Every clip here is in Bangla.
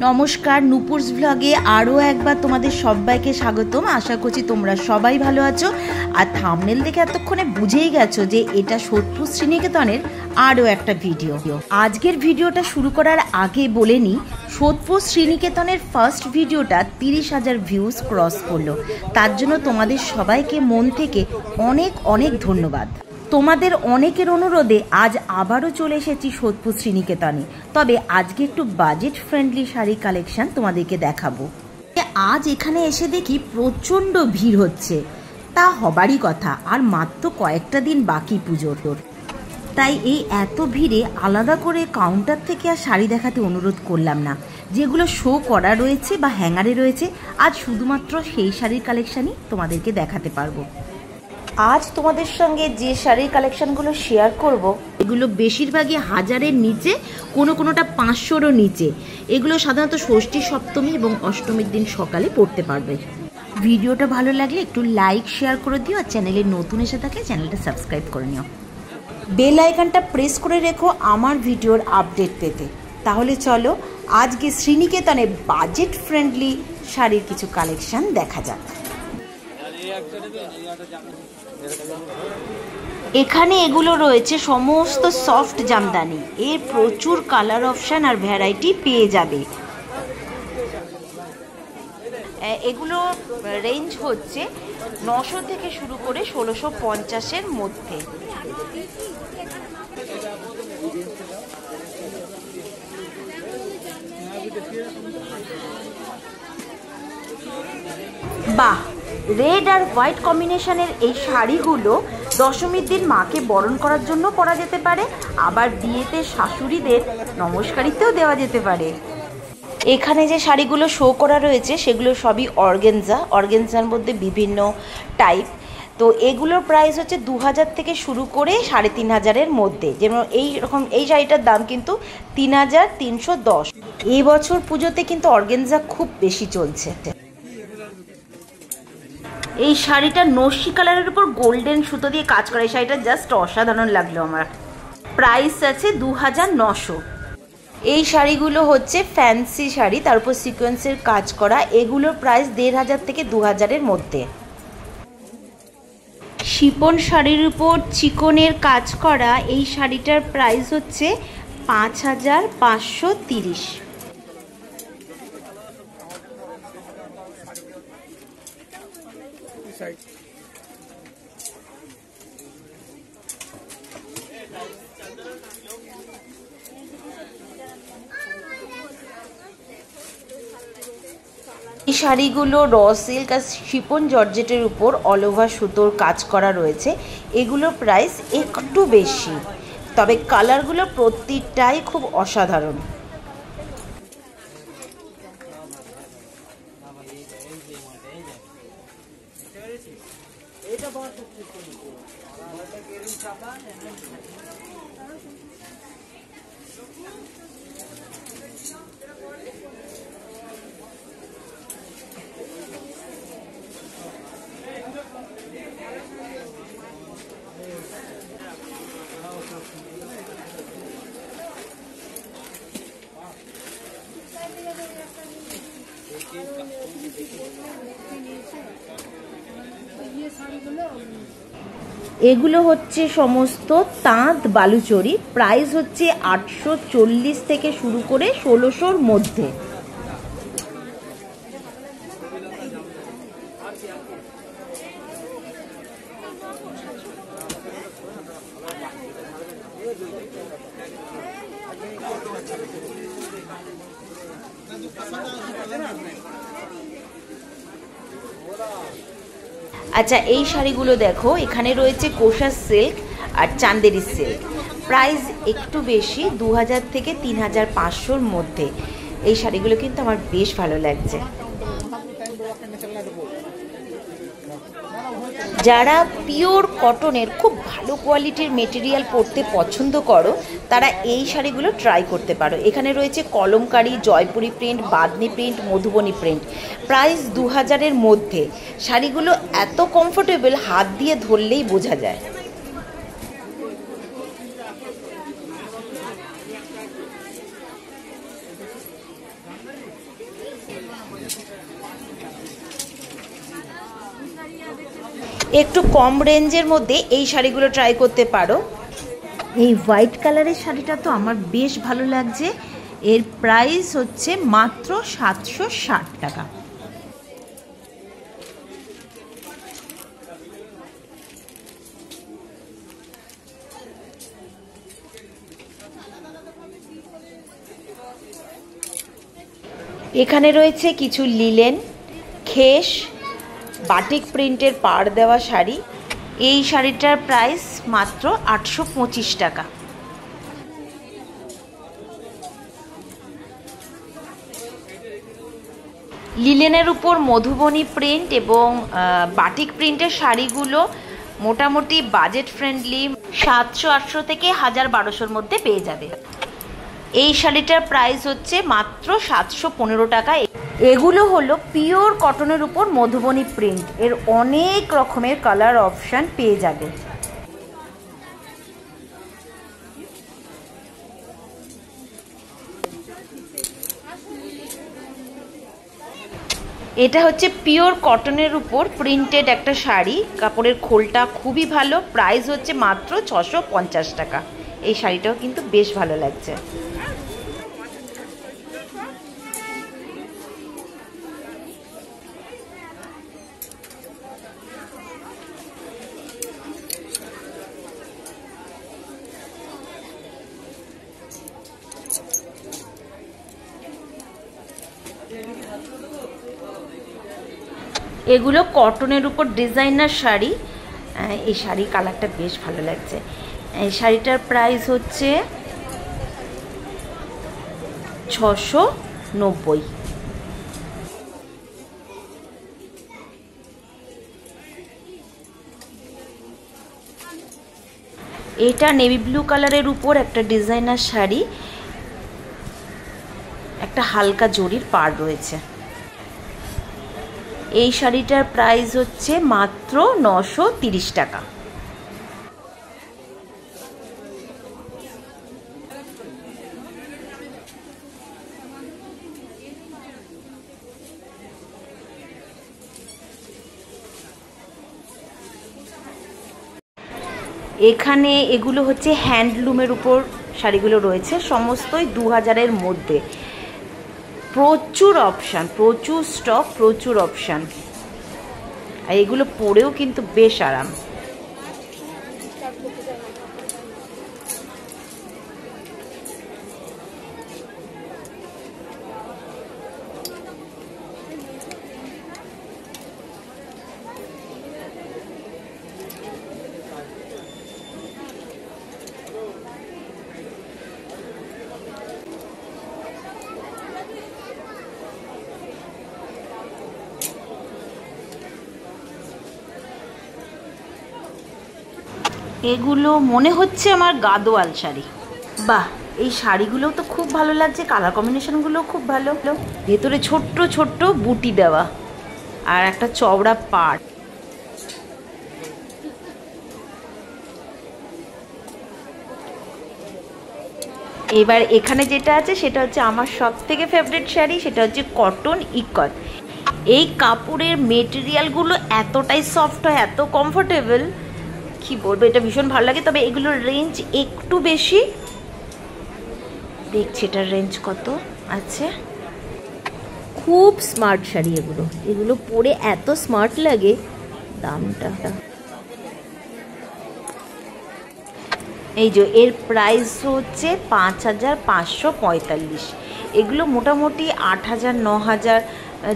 নমস্কার, নুপুরস ব্লগে আরও একবার তোমাদের সবাইকে স্বাগতম। আশা করছি তোমরা সবাই ভালো আছো। আর থাম্বনেল দেখে এতক্ষণে বুঝেই গেছো যে এটা সোদপুর শ্রীনিকেতনের আরও একটা ভিডিও। আজকের ভিডিওটা শুরু করার আগে বলে নিই, সোদপুর শ্রীনিকেতনের ফার্স্ট ভিডিওটা 30,000 ভিউজ ক্রস করলো। তার জন্য তোমাদের সবাইকে মন থেকে অনেক অনেক ধন্যবাদ। তোমাদের অনেকের অনুরোধে আজ আবারও চলে এসেছি সোদপুর শ্রীনিকেতনে। তবে আজকে একটু বাজেট ফ্রেন্ডলি শাড়ি কালেকশন তোমাদেরকে দেখাবো। আজ এখানে এসে দেখি প্রচণ্ড ভিড় হচ্ছে, তা হবারই কথা, আর মাত্র কয়েকটা দিন বাকি পুজোর। তাই এই এত ভিড়ে আলাদা করে কাউন্টার থেকে আর শাড়ি দেখাতে অনুরোধ করলাম না। যেগুলো শো করা রয়েছে বা হ্যাঙ্গারে রয়েছে, আজ শুধুমাত্র সেই শাড়ির কালেকশানই তোমাদেরকে দেখাতে পারবো। আজ তোমাদের সঙ্গে যে শাড়ির কালেকশনগুলো শেয়ার করব, এগুলো বেশিরভাগই 1000-এর নিচে, কোনোটা 500-রও নিচে। এগুলো সাধারণত ষষ্ঠী, সপ্তমী এবং অষ্টমীর দিন সকালে পরতে পারবে। ভিডিওটা ভালো লাগলে একটু লাইক শেয়ার করে দিও, আর চ্যানেলে নতুন এসে থাকলে চ্যানেলটা সাবস্ক্রাইব করে নিও। বেল আইকনটা প্রেস করে রেখো আমার ভিডিওর আপডেট পেতে। তাহলে চলো আজকে শ্রীনিকেতনে বাজেট ফ্রেন্ডলি শাড়ির কিছু কালেকশন দেখা যাক। এখানে এগুলো রয়েছে সমস্ত সফট জামদানি। এর প্রচুর কালার অপশন আর ভ্যারাইটি পেয়ে যাবে। এগুলো রেঞ্জ হচ্ছে 900 থেকে শুরু করে 1650-এর মধ্যে। বাহ, রেড আর হোয়াইট কম্বিনেশনের এই শাড়িগুলো দশমীর দিন মাকে বরণ করার জন্য পরা যেতে পারে, আবার বিয়েতে শাশুড়িদের নমস্কারিতেও দেওয়া যেতে পারে। এখানে যে শাড়িগুলো শো করা রয়েছে সেগুলো সবই অর্গেনজার মধ্যে বিভিন্ন টাইপ। তো এগুলোর প্রাইস হচ্ছে 2000 থেকে শুরু করে 3500-এর মধ্যে। যেমন এই শাড়িটার দাম কিন্তু 3310। এই বছর পুজোতে কিন্তু অর্গেনজা খুব বেশি চলছে। এই শাড়িটা নস্যি কালারের উপর গোল্ডেন সুতো দিয়ে কাজ করা। এই শাড়িটা জাস্ট অসাধারণ লাগলো আমার। প্রাইস আছে 2900। এই শাড়িগুলো হচ্ছে ফ্যান্সি শাড়ি, তার উপর সিকোয়েন্সের কাজ করা। এগুলোর প্রাইস 1500 থেকে 2000-এর মধ্যে। শিপন শাড়ির উপর চিকনের কাজ করা এই শাড়িটার প্রাইস হচ্ছে 5530। এই শাড়িগুলো র সিল্ক আর শিপন জর্জেটের উপর অল ওভার সুতোর কাজ করা রয়েছে। এগুলোর প্রাইস একটু বেশি, তবে কালারগুলো প্রত্যেকটাই খুব অসাধারণ। এগুলো হচ্ছে সমস্ত তাঁত বালুচরি। প্রাইস হচ্ছে 840 থেকে শুরু করে 1600-র মধ্যে। আচ্ছা, এই শাড়িগুলো দেখো, এখানে রয়েছে কোষা সিল্ক আর চান্দেরি সিল্ক। প্রাইস একটু বেশি, 2000 থেকে 3500-র মধ্যে। এই শাড়িগুলো কিন্তু আমার বেশ ভালো লাগছে। যারা পিওর কটনের খুব ভালো কোয়ালিটির মেটেরিয়াল পরতে পছন্দ করো, তারা এই শাড়িগুলো ট্রাই করতে পারো। এখানে রয়েছে kalamkari, Jaipuri print, Bamni print, Madhubani print. Price 2000-এর মধ্যে। শাড়িগুলো এত কমফোর্টেবল, হাত দিয়ে ধরলেই বোঝা যায়। একটু কম রেঞ্জের মধ্যে এই শাড়িগুলো ট্রাই করতে পারো। এই হোয়াইট কালারের শাড়িটা তো আমার বেশ ভালো লাগছে। এর প্রাইস হচ্ছে মাত্র 760 টাকা। এখানে রয়েছে কিছু লিলেন, খেস, বাটিক প্রিন্টের পাড় দেওয়া শাড়ি। এই শাড়িটার প্রাইস মাত্র 825 টাকা। লিলেনের উপর মধুবনী প্রিন্ট এবং বাটিক প্রিন্টের শাড়িগুলো মোটামুটি বাজেট ফ্রেন্ডলি, 700-800 থেকে 1000-1200-র মধ্যে পেয়ে যাবে। এই শাড়িটার প্রাইস হচ্ছে মাত্র 715 টাকা। এগুলো হলো পিওর কটনের উপর মধুবনী প্রিন্ট, এর অনেক রকমের কালার অপশান পেয়ে যাবে। এটা হচ্ছে পিওর কটনের উপর প্রিন্টেড একটা শাড়ি, কাপড়ের খোলটা খুবই ভালো, প্রাইস হচ্ছে মাত্র 650 টাকা। এই শাড়িটাও কিন্তু বেশ ভালো লাগছে। এগুলো কটনের উপর ডিজাইনার শাড়ি। এই শাড়ি কালারটা বেশ ভালো লাগছে। এই শাড়িটার প্রাইস হচ্ছে 690। এটা নেভি ব্লু কালারের উপর একটা ডিজাইনার শাড়ি, একটা হালকা জরির পাড় রয়েছে। এই শাড়িটার প্রাইস হচ্ছে মাত্র 930 টাকা। এখানে এগুলো হচ্ছে হ্যান্ডলুমের উপর শাড়িগুলো রয়েছে, সমস্তই 2000-এর মধ্যে। প্রচুর অপশান, প্রচুর স্টক, প্রচুর অপশান। আর এগুলো পরেও কিন্তু বেশ আরাম। এগুলো মনে হচ্ছে আমার গাদোয়াল শাড়ি। বাহ, এই শাড়িগুলোও তো খুব ভালো লাগছে, কালার কম্বিনেশনগুলোও খুব ভালো। ভেতরে ছোট্ট ছোট্ট বুটি দেওয়া আর একটা চওড়া পাড়। এবার এখানে যেটা আছে সেটা হচ্ছে আমার সব থেকে ফেভারিট শাড়ি, সেটা হচ্ছে কটন ইকত। এই কাপড়ের মেটেরিয়ালগুলো এতটাই সফট হয়, এত কমফোর্টেবল, কি বলবো, এটা ভীষণ ভালো লাগে। তবে এগুলোর রেঞ্জ একটু বেশি। দেখছি এটার রেঞ্জ কত আছে। খুব স্মার্ট শাড়ি এগুলো, এগুলো পরে এত স্মার্ট লাগে। দামটা এই যে, এর প্রাইস হচ্ছে 5545। এগুলো মোটামুটি 8000, 9000,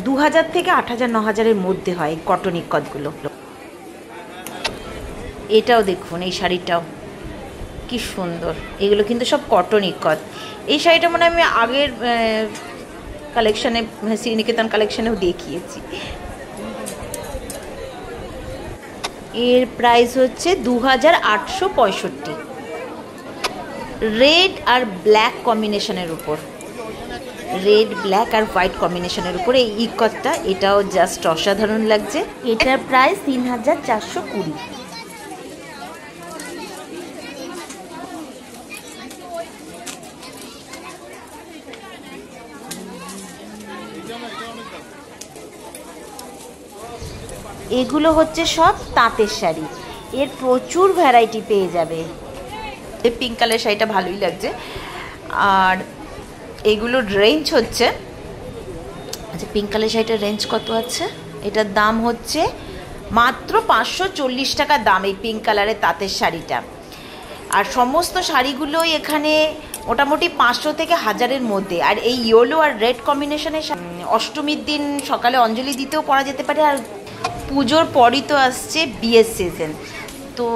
2000 থেকে 8000, 9000-এর মধ্যে হয় কটন ইকতগুলো। এটাও দেখুন, এই শাড়িটাও কি সুন্দর। এগুলো কিন্তু সব কটন ইকত। এই শাড়িটা মনে হয় আমি আগের কালেকশানে, শ্রীনিকেতন কালেকশানেও দেখিয়েছি। এর প্রাইস হচ্ছে 2865। রেড আর ব্ল্যাক কম্বিনেশনের উপর, রেড, ব্ল্যাক আর হোয়াইট কম্বিনেশনের উপর এই ইকতটা, এটাও জাস্ট অসাধারণ লাগছে। এটার প্রাইস 3420। এগুলো হচ্ছে সব তাঁতের শাড়ি, এর প্রচুর ভ্যারাইটি পেয়ে যাবে। এই পিঙ্ক কালার শাড়িটা ভালোই লাগছে। আর এগুলোর রেঞ্জ হচ্ছে, আচ্ছা পিঙ্ক কালার শাড়িটার রেঞ্জ কত আছে? এটার দাম হচ্ছে মাত্র 540 টাকা দাম এই পিঙ্ক কালারের তাঁতের শাড়িটা। আর সমস্ত শাড়িগুলোই এখানে মোটামুটি 500 থেকে 1000-এর মধ্যে। আর এই ইয়েলো আর রেড কম্বিনেশনের অষ্টমীর দিন সকালে অঞ্জলি দিতেও পরা যেতে পারে। আর পুজোর পরই তো আসছে বিয়ের সিজন, তো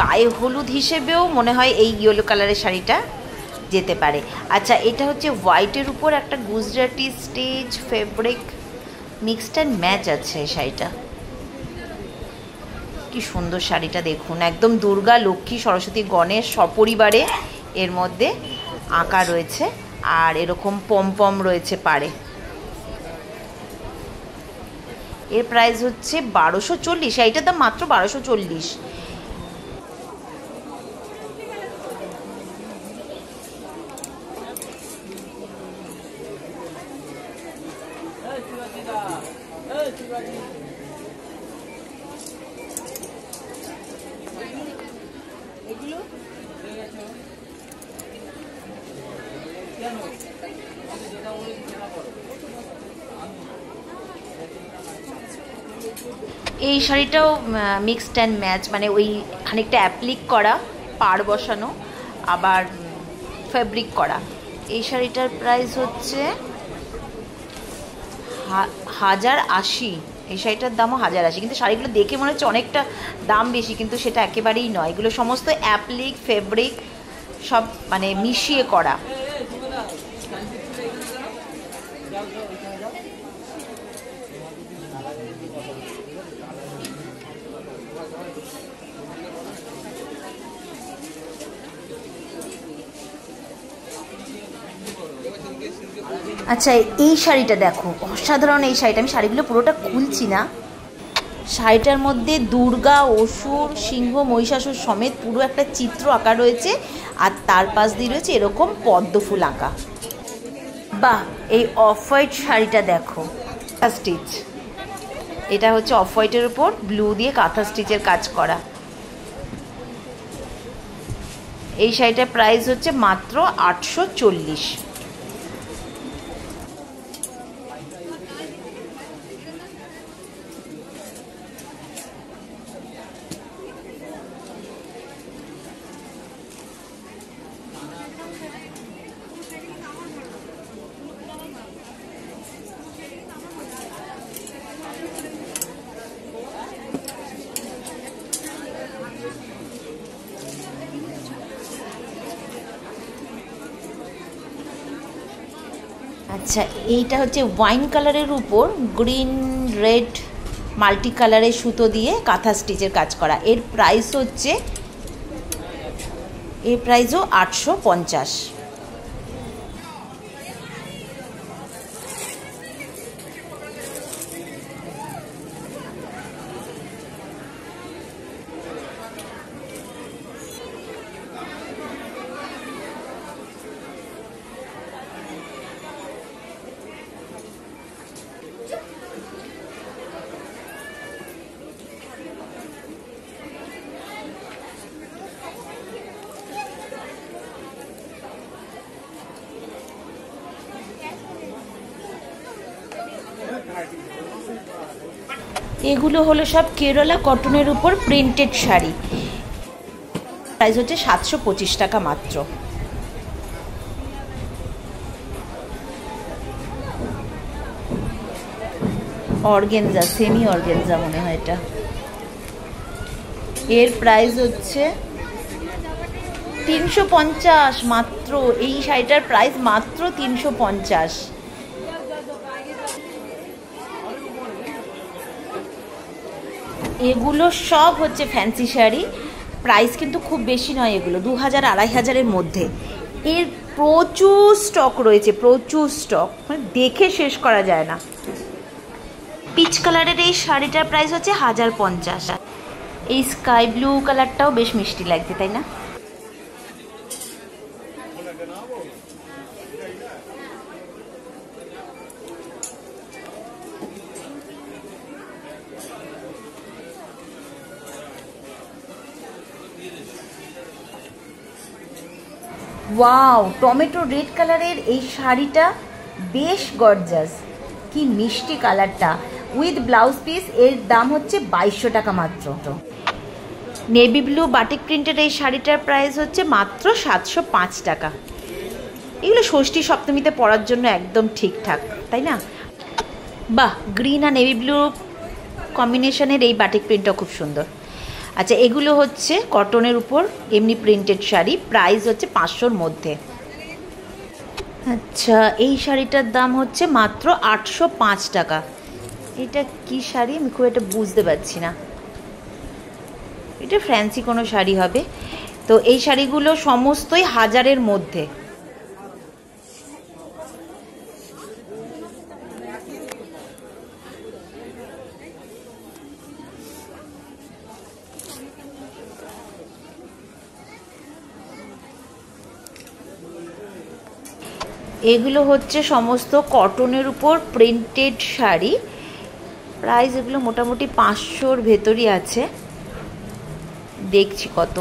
গায়ে হলুদ হিসেবেও মনে হয় এই ইয়েলো কালারের শাড়িটা যেতে পারে। আচ্ছা এটা হচ্ছে হোয়াইটের উপর একটা Gujarati stage fabric mixed and match আছে এই শাড়িটা। কি সুন্দর শাড়িটা দেখুন, একদম দুর্গা লক্ষ্মী সরস্বতী গণেশ সপরিবারে এর মধ্যে আঁকা রয়েছে। আর এরকম পম রয়েছে পাড়ে। এর প্রাইস হচ্ছে 1240, এইটার দাম মাত্র 1240। এই শাড়িটাও মিক্সড অ্যান্ড ম্যাচ, মানে ওই খানিকটা অ্যাপ্লিক করা, পাড় বসানো, আবার ফেব্রিক করা। এই শাড়িটার প্রাইস হচ্ছে 1080। এই শাড়িটার দামও 1080, কিন্তু শাড়িগুলো দেখে মনে হচ্ছে অনেকটা দাম বেশি, কিন্তু সেটা একেবারেই নয়। এগুলো সমস্ত অ্যাপ্লিক ফেব্রিক সব মানে মিশিয়ে করা। আচ্ছা এই শাড়িটা দেখো, অসাধারণ এই শাড়িটা। আমি শাড়িগুলো পুরোটা খুলছি না। শাড়িটার মধ্যে দুর্গা, অসুর, সিংহ, মহিষাসুর সমেত পুরো একটা চিত্র আঁকা রয়েছে। আর তার পাশ দিয়ে রয়েছে এরকম পদ্ম ফুল আঁকা। বাহ, এই অফ হোয়াইট শাড়িটা দেখো, কাঁথা স্টিচ। এটা হচ্ছে অফ হোয়াইটের উপর ব্লু দিয়ে কাঁথা স্টিচের কাজ করা। এই শাড়িটার প্রাইস হচ্ছে মাত্র 840। আচ্ছা এইটা হচ্ছে ওয়াইন কালারের উপর গ্রিন রেড মাল্টি কালারের সুতো দিয়ে কাঁথা স্টিচের কাজ করা। এর প্রাইসও 850। এগুলো হলো সব কেরালা কটনের উপর প্রিন্টেড শাড়ি। প্রাইস হচ্ছে 725 টাকা মাত্র। অর্গেনজা, সেমি অর্গেনজা মনে হয় এটা। এর প্রাইস হচ্ছে 350 মাত্র। এই শাড়িটার প্রাইস মাত্র 350। এগুলো সব হচ্ছে ফ্যান্সি শাড়ি, প্রাইস কিন্তু খুব বেশি নয়, এগুলো 2000-2500-এর মধ্যে। এর প্রচুর স্টক রয়েছে, প্রচুর স্টক, মানে দেখে শেষ করা যায় না। পিচ কালারের এই শাড়িটার প্রাইস হচ্ছে 1050। এই স্কাই ব্লু কালারটাও বেশ মিষ্টি লাগছে, তাই না? ওয়াও, টমেটো রেড কালারের এই শাড়িটা বেশ গর্জাস, কি মিষ্টি কালারটা, উইথ ব্লাউজ পিস। এর দাম হচ্ছে 2200 টাকা মাত্র। নেভি ব্লু বাটিক প্রিন্টের এই শাড়িটার প্রাইস হচ্ছে মাত্র 705 টাকা। এগুলো ষষ্ঠী সপ্তমীতে পরার জন্য একদম ঠিকঠাক, তাই না? বাহ, গ্রিন আর নেভি ব্লু কম্বিনেশনের এই বাটিক প্রিন্টটা খুব সুন্দর। আচ্ছা, এগুলো হচ্ছে কটনের উপর এমনি প্রিন্টেড শাড়ি, প্রাইস হচ্ছে 500-র মধ্যে। আচ্ছা, এই শাড়িটার দাম হচ্ছে মাত্র 805 টাকা। এটা কি শাড়ি আমি খুব একটা বুঝতে পারছি না, এটা ফ্যান্সি কোনো শাড়ি হবে। তো এই শাড়িগুলো সমস্তই 1000-এর মধ্যে। এগুলো হচ্ছে সমস্ত কটনের উপর প্রিন্টেড শাড়ি, প্রাইস এগুলো মোটামুটি 500-র ভেতরই আছে। দেখছি কত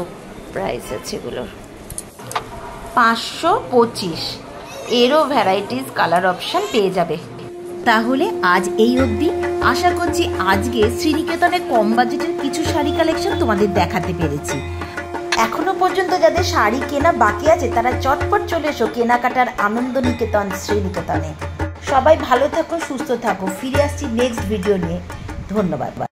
প্রাইস আছে এগুলোর। 525, এরও ভ্যারাইটিস কালার অপশান পেয়ে যাবে। তাহলে আজ এই অবধি। আশা করছি আজকে শ্রীনিকেতনের কম বাজেটের কিছু শাড়ি কালেকশন তোমাদের দেখাতে পেরেছি। এখনো পর্যন্ত যাদের শাড়ি কেনা বাকি আছে তারা চটপট চলে এসো কেনাকাটার আনন্দ নিকেতন শ্রীনিকেতনে। সবাই ভালো থাকো, সুস্থ থাকো। ফিরে আসছি নেক্সট ভিডিও নিয়ে। ধন্যবাদ।